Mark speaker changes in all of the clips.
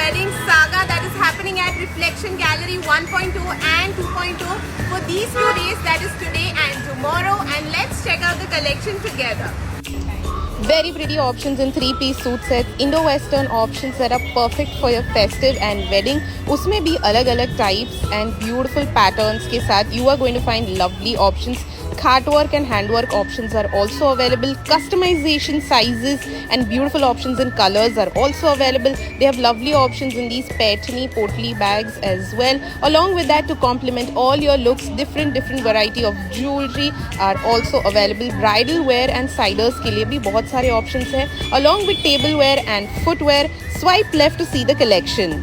Speaker 1: wedding saga that is happening at Reflection Gallery 1.0 and 2.0 for these 2 days, that is today and tomorrow, and let's check out the collection together. Very pretty options in 3-piece suit sets, Indo-Western options that are perfect for your festive and wedding. उसमें भी अलग-अलग types and beautiful patterns के साथ you are going to find lovely options. Khat work and handwork options are also available. Customization sizes and beautiful options in colors are also available. They have lovely options in these paitani potli bags as well. Along with that, to complement all your looks, different variety of jewelry are also available. Bridal wear and siders के लिए भी बहुत सारे options हैं. Along with tableware and footwear, swipe left to see the collection.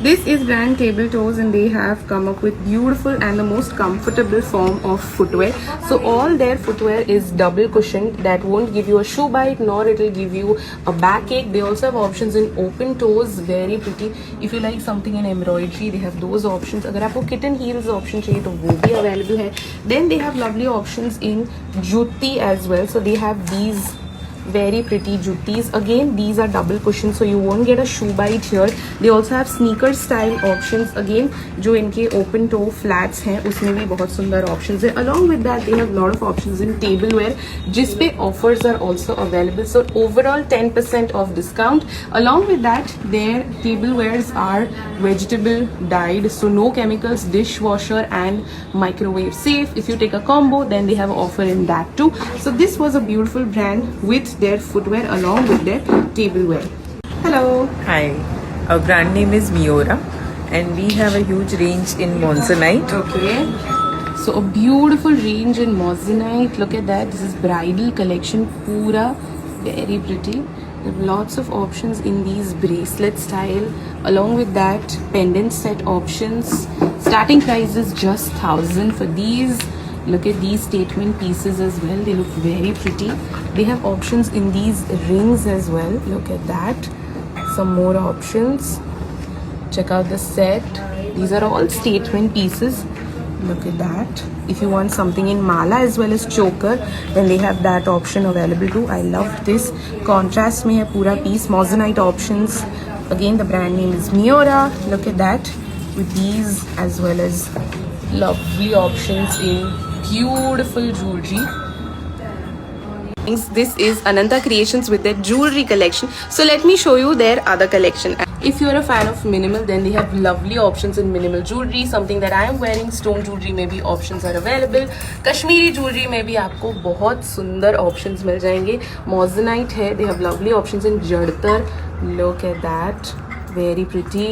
Speaker 1: This is brand Table Toes, and they have come up with beautiful and the most comfortable form of footwear. So all their footwear is double cushioned, that won't give you a shoe bite nor it will give you a backache. They also have options in open toes, very pretty. If you like something in embroidery, they have those options. अगर आपको kitten heels option चाहिए तो वो भी available है. Then they have lovely options in jutti as well. So they have these very pretty juttis. Again, these are double cushioned, so you won't get a shoe bite here. They also have sneaker style options. Again, जो इनके open toe flats हैं उसमें भी बहुत सुंदर options हैं. Along with that, they have lot of options in tableware, जिस पे offers are also available. So overall 10% off discount. Along with that, their tablewares are vegetable dyed, so no chemicals, dishwasher and microwave safe. If you take a combo, then they have offer in that too. So this was a beautiful brand with their footwear along with their tableware. Hello.
Speaker 2: Hi, our brand name is Miora and we have a huge range in Monzonite.
Speaker 1: Okay. So a beautiful range in Monzonite. Look at that. This is bridal collection. Pura. Very pretty. There are lots of options in these bracelet style. Along with that, pendant set options. Starting price is just 1,000 for these. Look at these statement pieces as well. They look very pretty. They have options in these rings as well. Look at that. Some more options. Check out the set. These are all statement pieces. Look at that. If you want something in mala as well as choker, then they have that option available too. I love this. Contrast mein hai pura piece. Monzonite options. Again, the brand name is Miora. Look at that. With these as well as lovely options in beautiful jewelry. This is Ananta Creations with their jewelry collection. So let me show you their other collection. If you're a fan of minimal, then they have lovely options in minimal jewelry. Something that I am wearing, stone jewelry में भी options are available. Kashmiri jewelry में भी आपको बहुत सुंदर options मिल जाएंगे. Monzonite है. They have lovely options in जड़तर. Look at that. Very pretty.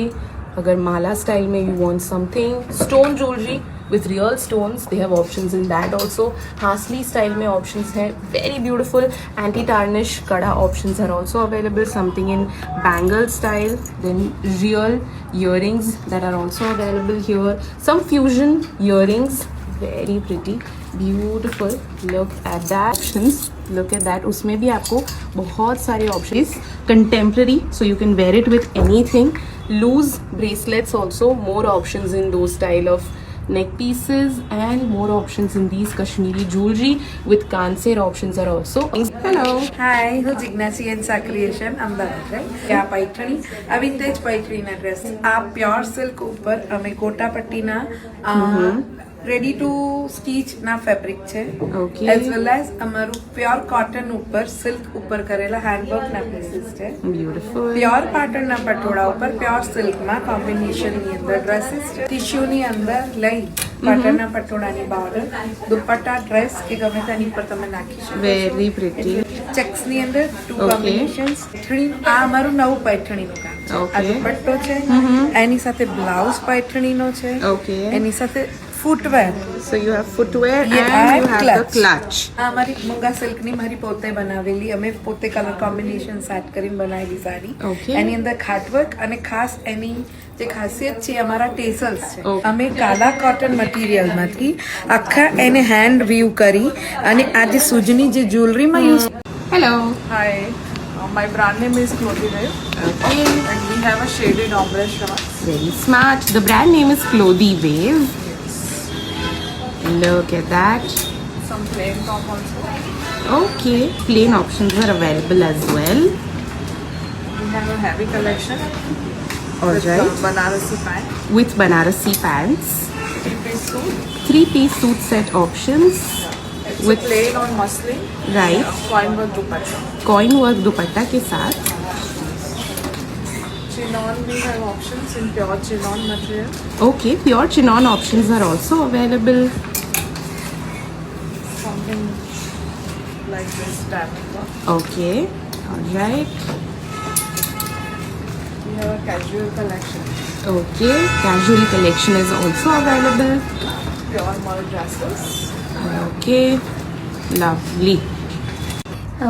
Speaker 1: अगर माला style में you want something, stone jewelry with real stones, they have options in that also. Hasli style में options है, very beautiful. Anti tarnish kada options are also available. Something in bangle style, then real earrings that are also available here. Some fusion earrings, very pretty, beautiful. Look at that options. Look at that. उसमें भी आपको बहुत सारे options. Contemporary, so you can wear it with anything. Loose bracelets also, more options in those style of neck pieces and more options in these Kashmiri jewelry with Kanser options are also. Hello.
Speaker 3: Hi, who's Ignacy and Creation? I'm Bharat, right? क्या पैठणी अविंटेज पैठणी ना dress आप pure silk ऊपर हमें कोटा पट्टी ना ready to stitch ना fabric છે as well as અમારું પ્યોર કોટન ઉપર સિલ્ક ઉપર કરેલા હેન્ડવર્ક ના પીસીસ છે
Speaker 1: Beautiful.
Speaker 3: પ્યોર પાટણ ના પટોળા ઉપર પ્યોર સિલ્ક માં કોમ્બિનેશન ની અંદર ડ્રેસીસ છે ટિશ્યુ ની અંદર લઈ પાટણ ના પટોળા ની બોર્ડર દુપટ્ટા ડ્રેસ કે ગમે તેની ઉપર તમે નાખી શકો
Speaker 1: Very pretty.
Speaker 3: ચેક્સ ની અંદર ટુ કોમ્બિનેશન્સ આ અમારું નવું पैठણીનું કામ છે આ દુપટ્ટો છે એની સાથે બ્લાઉઝ पैठણીનો છે એની સાથે footwear.
Speaker 1: So you have footwear and you have the clutch.
Speaker 3: આ મારી મૂંગા સિલ્ક ની મારી પોતે બનાવેલી અમે પોતે કલર કોમ્બિનેશન સેટ કરીને બનાવેલી સાડી. એની અંદર ખાટવર્ક અને ખાસ એની જે ખાસિયત છે અમારા ટેસલ્સ છે. અમે કાલા કોટન મટીરિયલ માંથી આખા એને હેન્ડ વીવ કરી અને આ જે સૂજની જે જ્વેલરીમાં use.
Speaker 1: Hello.
Speaker 4: Hi, my brand name is Clothy Wave.
Speaker 1: Okay.
Speaker 4: And we have a shaded ombre shawls.
Speaker 1: Very smart. The brand name is Clothy Wave. Look at that.
Speaker 4: Some plain top also.
Speaker 1: Okay, plain options are available as well.
Speaker 4: We have a heavy collection.
Speaker 2: All
Speaker 4: with
Speaker 2: right.
Speaker 4: Banarasi pant.
Speaker 2: With Banarasi pants.
Speaker 4: 3-piece suit.
Speaker 2: 3-piece suit set options.
Speaker 4: It's
Speaker 2: With-
Speaker 4: plain on muslin.
Speaker 2: Right.
Speaker 4: Coin work dupatta.
Speaker 2: Coin work दुपट्टा के साथ.
Speaker 4: Chinon, we have options in pure chinon material.
Speaker 2: Okay, pure chinon options are also available.
Speaker 4: Something like this diamond work.
Speaker 2: Okay, all right.
Speaker 4: We have a casual collection.
Speaker 2: Okay, casual collection is also available.
Speaker 4: Pure mud dresses.
Speaker 2: Okay, lovely.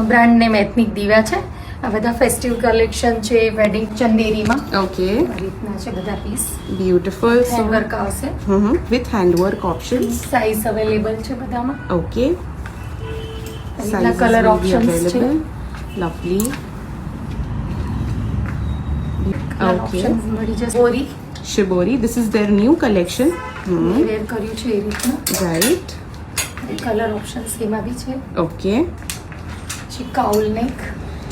Speaker 5: Brand name ethnic દીવા છે. આ બધા festive collection છે wedding ચંદેરીમાં.
Speaker 2: Okay,
Speaker 5: આ રીતના છે બધા piece.
Speaker 2: beautiful. So,
Speaker 5: handwork આવશે.
Speaker 2: with handwork options.
Speaker 5: Size available છે બધામાં.
Speaker 2: Okay.
Speaker 5: રીતના
Speaker 2: Sizes
Speaker 5: colour
Speaker 2: will be
Speaker 5: options છે.
Speaker 2: available. Lovely.
Speaker 5: Colour
Speaker 2: Okay.
Speaker 5: Options મળી જશે. બોરી
Speaker 2: Shibori, this is their new collection.
Speaker 5: વેર કર્યું છે એ રીતનું.
Speaker 2: Right.
Speaker 5: કલર ઓપ્શન્સ એમાં બી છે.
Speaker 2: Okay.
Speaker 5: પછી કાઉલ નેક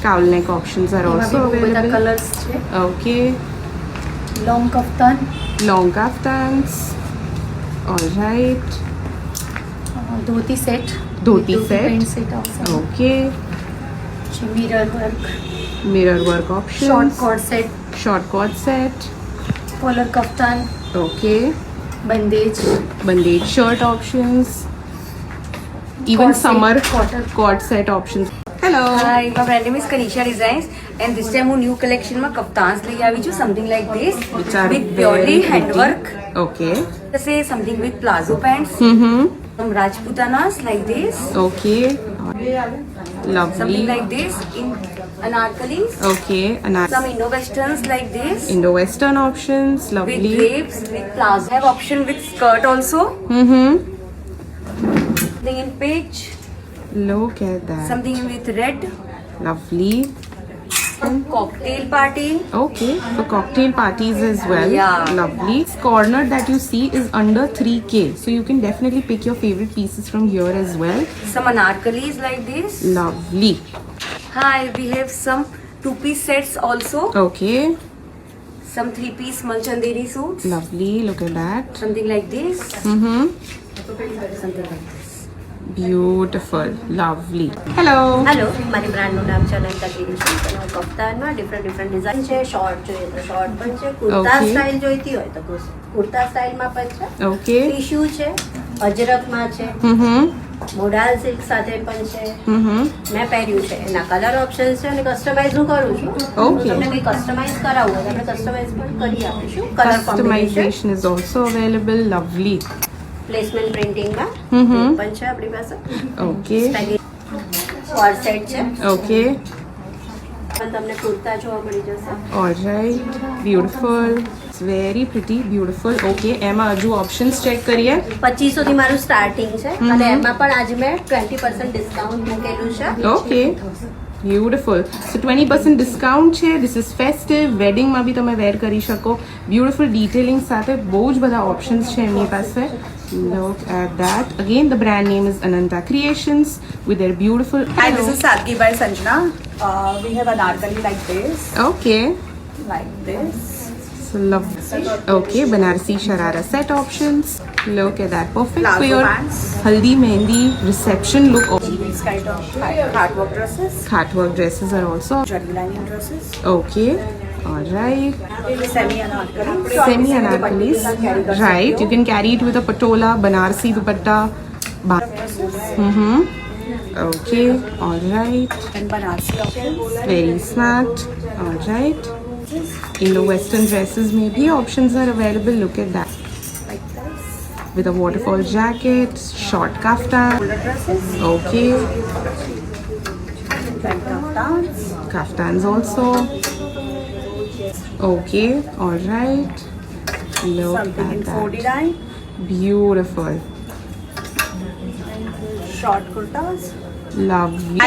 Speaker 2: Cowl neck options are
Speaker 5: એમાં
Speaker 2: also
Speaker 5: બી બહુ બધા
Speaker 2: available.
Speaker 5: કલર્સ છે.
Speaker 2: Okay.
Speaker 5: Long kaftan,
Speaker 2: Long kaftans. All right.
Speaker 5: Dhoti set,
Speaker 2: ધોતી set.
Speaker 5: પેન્ટ સેટ આવશે.
Speaker 2: Okay.
Speaker 5: પછી mirror work,
Speaker 2: Mirror work options.
Speaker 5: Short coat set,
Speaker 2: Short cord set.
Speaker 5: Collar kaftan,
Speaker 2: Okay.
Speaker 5: Bandhej,
Speaker 2: Bandage shirt options. Even
Speaker 5: Cord set,
Speaker 2: summer
Speaker 5: cotton.
Speaker 2: cord set options. Hello.
Speaker 6: Hi, my brand name is Kanisha Designs and this time હું new collection માં કફતાન્સ લઈ આવી છું, something like this
Speaker 2: Which are
Speaker 6: with
Speaker 2: very
Speaker 6: purely
Speaker 2: pretty.
Speaker 6: handwork.
Speaker 2: Okay.
Speaker 6: Say something with plazo pants, some Rajputanas like this,
Speaker 2: Okay. Lovely.
Speaker 6: something like this in anarkalis,
Speaker 2: Okay.
Speaker 6: some Indo-westerns like this
Speaker 2: Indo-Western options.
Speaker 6: with
Speaker 2: Lovely.
Speaker 6: drapes, with plazo. Have option with skirt also, something in peach,
Speaker 2: Look at that.
Speaker 6: something with red,
Speaker 2: Lovely.
Speaker 6: cocktail party.
Speaker 2: Okay, for cocktail parties as well.
Speaker 6: Yeah.
Speaker 2: Lovely. This corner that you see is under 3K. So you can definitely pick your favorite pieces from here as well.
Speaker 6: Some anarkalis like this.
Speaker 2: Lovely.
Speaker 6: Hi, we have some 2-piece sets also.
Speaker 2: Okay.
Speaker 6: Some 3-piece Malchanderi suits.
Speaker 2: Lovely. Look at that.
Speaker 6: Something like this.
Speaker 2: Mm-hmm.
Speaker 6: Something like this.
Speaker 2: Beautiful. Lovely. Hello.
Speaker 7: Hello, મારી બ્રાન્ડનું નામ છે Ananta creation. કફતાનમાં different design છે. Short જોઈએ તો short પણ છે, kurta
Speaker 2: Okay.
Speaker 7: Style જોઈતી હોય તો કુર્તા સ્ટાઇલમાં પણ છે,
Speaker 2: Okay.
Speaker 7: ટીશ્યુ છે, અજરકમાં છે,
Speaker 2: Mm-hmm.
Speaker 7: મોડાલ સિલ્ક સાથે પણ છે.
Speaker 2: Mm-hmm.
Speaker 7: મેં પહેર્યું છે. એના કલર ઓપ્શન છે અને કસ્ટમાઇઝ હું કરું છું.
Speaker 2: Okay.
Speaker 7: તમને કંઈ કસ્ટમાઇઝ કરાવવું હોય તો આપણે કસ્ટમાઇઝ પણ કરી આપીશું. Colour combination
Speaker 2: Customization is also available. Lovely.
Speaker 7: Placement પ્રિન્ટિંગમાં
Speaker 2: Mhm.
Speaker 7: પણ છે આપણી પાસે.
Speaker 2: Okay.
Speaker 7: કોર્ડ સેટ છે.
Speaker 2: Okay.
Speaker 7: પણ તમને કુર્તા જોવા મળી જશે.
Speaker 2: Alright. Beautiful. It's very pretty. Beautiful. Okay. એમાં હજુ options check કરીએ.
Speaker 7: 2500 થી મારું સ્ટાર્ટિંગ છે અને એમાં પણ આજે મેં 20% ડિસ્કાઉન્ટ મૂકેલું છે.
Speaker 2: Okay. Beautiful. So 20% discount છે. This is festive. Wedding માં બી તમે wear કરી શકો. Beautiful detailing સાથે બહુ જ બધા options છે એમની પાસે. Look at that. Again, the brand name is Ananta Creations with their beautiful.
Speaker 4: Hi, this is Sadki by Sanjana. We have anarkali like this,
Speaker 2: Okay.
Speaker 4: like this.
Speaker 2: So lovely. Okay, Banarasi Sharara set options. Look at that. Perfect for
Speaker 4: Plazo
Speaker 2: your
Speaker 4: pants.
Speaker 2: haldi mehendi reception look.
Speaker 4: These kind of hardwork dresses,
Speaker 2: Catwalk dresses are also.
Speaker 4: jari lining dresses,
Speaker 2: Okay. Alright.
Speaker 4: semi anarkali.
Speaker 2: Semi anarkalis. Right. You can carry it with a patola, Banarsi dupatta. Mm-hmm. Okay. Alright.
Speaker 4: And Banarsi options.
Speaker 2: Very smart. Alright. Indo-Western dresses maybe options are available. Look at that.
Speaker 4: Like this.
Speaker 2: With a waterfall jacket, short kaftan.
Speaker 4: Shoulder dresses,
Speaker 2: Okay.
Speaker 4: like kaftans.
Speaker 2: Kaftans also. Okay. Alright. Look
Speaker 4: Something in
Speaker 2: at
Speaker 4: 4D
Speaker 2: that.
Speaker 4: line.
Speaker 2: Beautiful.
Speaker 4: Short kurtas.
Speaker 2: Lovely.
Speaker 8: Hi,